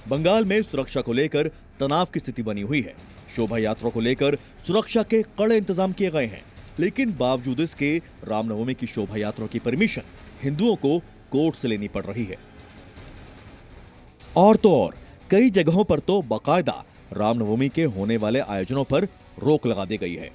बंगाल में सुरक्षा को लेकर तनाव की स्थिति बनी हुई है। शोभा यात्रा को लेकर सुरक्षा के कड़े इंतजाम किए गए हैं, लेकिन बावजूद इसके रामनवमी की शोभा यात्रा की परमिशन हिंदुओं को कोर्ट से लेनी पड़ रही है। और तो और कई जगहों पर तो बाकायदा रामनवमी के होने वाले आयोजनों पर रोक लगा दी गई है।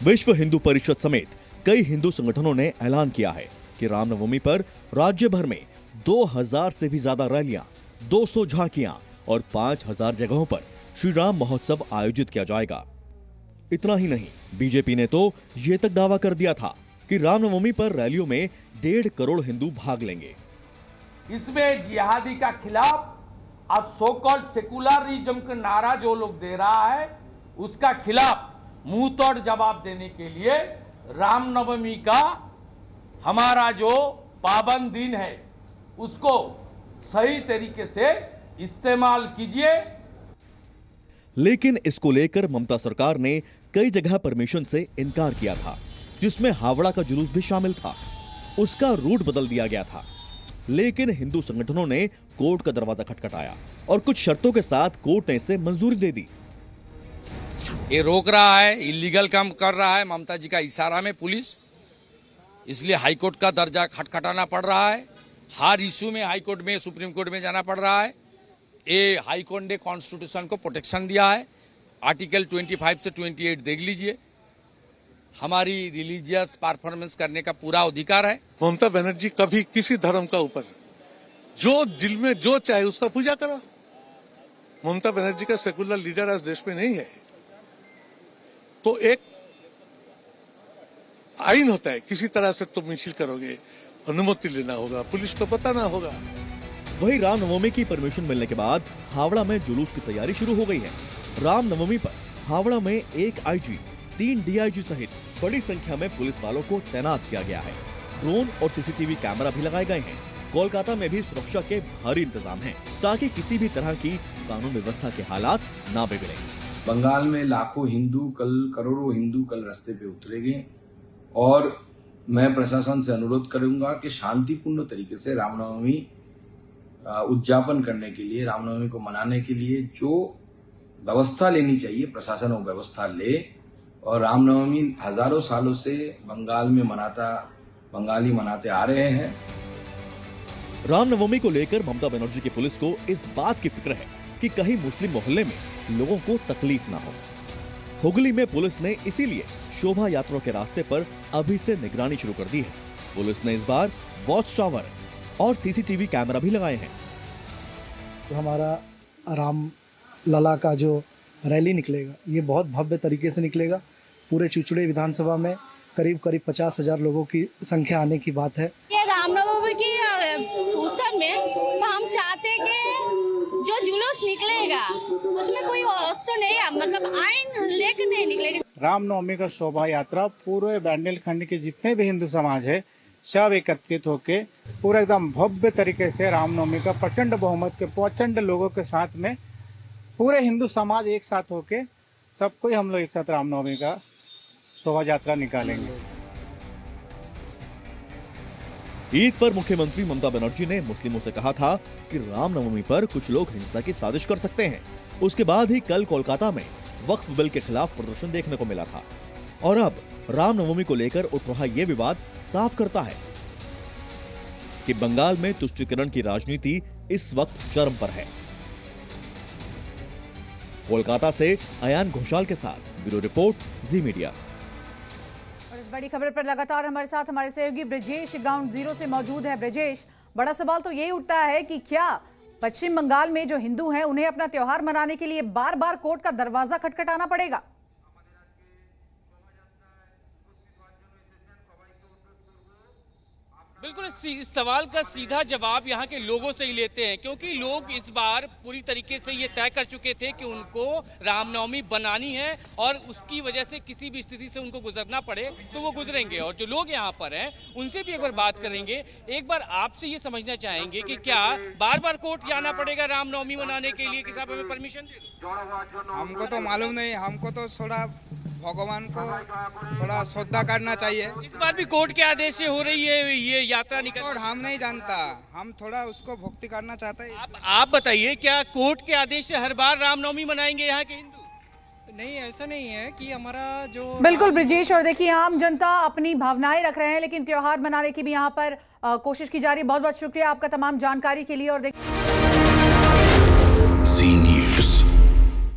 विश्व हिंदू परिषद समेत कई हिंदू संगठनों ने ऐलान किया है कि रामनवमी पर राज्य भर में 2000 से भी ज्यादा रैलियां, 200 झांकियां और 5000 जगहों पर श्री राम महोत्सव आयोजित किया जाएगा। इतना ही नहीं, बीजेपी ने तो ये तक दावा कर दिया था कि रामनवमी पर रैलियों में 1.5 करोड़ हिंदू भाग लेंगे। इसमें जिहादी का खिलाफ और सो कॉल्ड सेकुलरिज्म का नारा जो लोग दे रहा है, उसका खिलाफ मुंह तोड़ जवाब देने के लिए रामनवमी का हमारा जो पावन दिन है उसको सही तरीके से इस्तेमाल कीजिए। लेकिन इसको लेकर ममता सरकार ने कई जगह परमिशन से इनकार किया था, जिसमें हावड़ा का जुलूस भी शामिल था। उसका रूट बदल दिया गया था, लेकिन हिंदू संगठनों ने कोर्ट का दरवाजा खटखटाया और कुछ शर्तों के साथ कोर्ट ने इसे मंजूरी दे दी। ये रोक रहा है, इलीगल काम कर रहा है ममता जी का इशारा में पुलिस, इसलिए हाईकोर्ट का दर्जा खटखटाना पड़ रहा है। हर इशू में हाईकोर्ट में, सुप्रीम कोर्ट में जाना पड़ रहा है। ये हाईकोर्ट ने कॉन्स्टिट्यूशन को प्रोटेक्शन दिया है। आर्टिकल 25 से 28 देख लीजिए। हमारी रिलीजियस परफॉर्मेंस करने का पूरा अधिकार है। ममता बनर्जी कभी किसी धर्म का ऊपर जो दिल में जो चाहे उसका पूजा करो। ममता बनर्जी का सेकुलर लीडर आज देश में नहीं है। तो एक आइन होता है, किसी तरह से तुम मिছিল करोगे, अनुमति लेना होगा, पुलिस को बताना होगा। वही रामनवमी की परमिशन मिलने के बाद हावड़ा में जुलूस की तैयारी शुरू हो गई है। रामनवमी पर हावड़ा में 1 आईजी, 3 डीआईजी सहित बड़ी संख्या में पुलिस वालों को तैनात किया गया है। ड्रोन और सीसीटीवी कैमरा भी लगाए गए हैं। कोलकाता में भी सुरक्षा के भारी इंतजाम हैं, ताकि किसी भी तरह की कानून व्यवस्था के हालात ना बिगड़े। बंगाल में लाखों हिंदू करोड़ों हिंदू कल रास्ते पे उतरेंगे और मैं प्रशासन से अनुरोध करूंगा कि शांतिपूर्ण तरीके से रामनवमी उद्यापन करने के लिए, रामनवमी को मनाने के लिए जो व्यवस्था लेनी चाहिए प्रशासन वो व्यवस्था ले। और रामनवमी हजारों सालों से बंगाल में बंगाली मनाते आ रहे हैं। रामनवमी को लेकर ममता बनर्जी की पुलिस को इस बात की फिक्र है कि कहीं मुस्लिम मोहल्ले में लोगों को तकलीफ ना हो। हुगली में पुलिस ने इसीलिए शोभा यात्रा के रास्ते पर अभी से निगरानी शुरू कर दी है। पुलिस ने इस बार वॉच टावर और सीसीटीवी कैमरा भी लगाए हैं। तो हमारा राम लला का जो रैली निकलेगा ये बहुत भव्य तरीके से निकलेगा। पूरे चुचुड़े विधानसभा में करीब 50,000 लोगों की संख्या आने की बात है। ये रामनवमी की उत्सव में हम चाहते हैं कि जो जुलूस निकलेगा उसमें कोई वस्तु नहीं है, मतलब आइन लेकर नहीं निकलेगा। रामनवमी का शोभा यात्रा पूरे बुंदेलखंड के जितने भी हिंदू समाज है सब एकत्रित होके पूरा एकदम भव्य तरीके से रामनवमी का प्रचंड बहुमत के प्रचंड लोगों के साथ में पूरे हिंदू समाज एक साथ होके सबको हम लोग एक साथ रामनवमी का शोभा यात्रा निकालेंगे। ईद पर मुख्यमंत्री ममता बनर्जी ने मुस्लिमों से कहा था कि रामनवमी पर कुछ लोग हिंसा की साजिश कर सकते हैं। उसके बाद ही कल कोलकाता में वक्फ बिल के खिलाफ प्रदर्शन देखने को मिला था। और अब रामनवमी को लेकर उठ रहा यह विवाद साफ करता है कि बंगाल में तुष्टीकरण की राजनीति इस वक्त चरम पर है। कोलकाता से अयान घोषाल के साथ ब्यूरो रिपोर्ट, जी मीडिया। और इस बड़ी खबर पर लगातार हमारे साथ हमारे सहयोगी ब्रजेश ग्राउंड जीरो से मौजूद है। ब्रजेश, बड़ा सवाल तो यही उठता है कि क्या पश्चिम बंगाल में जो हिंदू हैं उन्हें अपना त्योहार मनाने के लिए बार बार कोर्ट का दरवाजा खटखटाना पड़ेगा? बिल्कुल इस सवाल का सीधा जवाब यहाँ के लोगों से ही लेते हैं, क्योंकि लोग इस बार पूरी तरीके से ये तय कर चुके थे कि उनको रामनवमी बनानी है और उसकी वजह से किसी भी स्थिति से उनको गुजरना पड़े तो वो गुजरेंगे। और जो लोग यहाँ पर हैं उनसे भी एक बार बात करेंगे। एक बार आपसे ये समझना चाहेंगे कि क्या बार बार कोर्ट जाना पड़ेगा रामनवमी मनाने के लिए कि साहब हमें परमिशन दे दो? हमको तो मालूम नहीं, हमको तो थोड़ा भगवान को थोड़ा श्रद्धा करना चाहिए। इस बार भी कोर्ट के आदेश से हो रही है ये यात्रा निकल। और हम नहीं जानता, हम थोड़ा उसको भक्ति करना चाहते हैं। आप बताइए, क्या कोर्ट के आदेश से हर बार रामनवमी मनाएंगे यहाँ के हिंदू? नहीं, ऐसा नहीं है कि हमारा जो बिल्कुल ब्रिजेश, और देखिए आम जनता अपनी भावनाएं रख रहे हैं, लेकिन त्योहार मनाने की भी यहाँ पर कोशिश की जा रही है। बहुत बहुत शुक्रिया आपका तमाम जानकारी के लिए। और देखिए